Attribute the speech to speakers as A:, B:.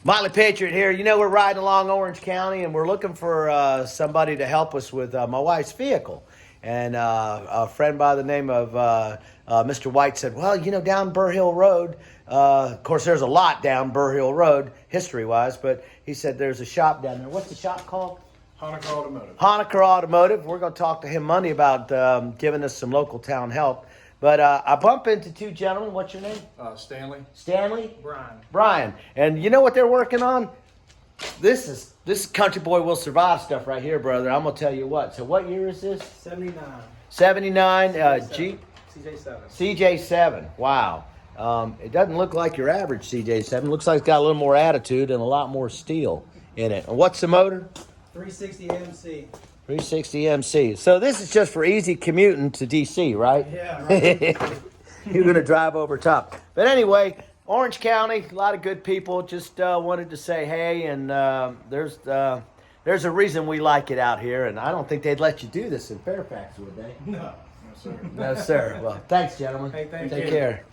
A: Motley Patriot here. You know, we're riding along Orange County and we're looking for somebody to help us with my wife's vehicle. And a friend by the name of Mr. White said, well, you know, down Burr Hill Road, of course, there's a lot down Burr Hill Road, history-wise, but he said there's a shop down there. What's the shop called?
B: Honaker Automotive.
A: Honaker Automotive. We're going to talk to him Monday about giving us some local town help. But I bump into two gentlemen. What's your name?
B: Stanley.
A: Stanley?
B: Brian.
A: Brian. And you know what they're working on? This is Country Boy Will Survive stuff right here, brother. I'm going to tell you what. So what year is this?
B: 79.
A: 79 Jeep?
B: CJ7.
A: CJ7. Wow. It doesn't look like your average CJ7. Looks like it's got a little more attitude and a lot more steel in it. And what's the motor?
B: 360 MC.
A: 360 MC. So this is just for easy commuting to DC, right?
B: Yeah, right.
A: You're going to drive over top. But anyway, Orange County, a lot of good people. Just wanted to say hey, and there's a reason we like it out here, and I don't think they'd let you do this in Fairfax, would they?
B: No. No, sir.
A: No, sir. Well, thanks, gentlemen.
B: Hey, thank
A: Take
B: you.
A: care.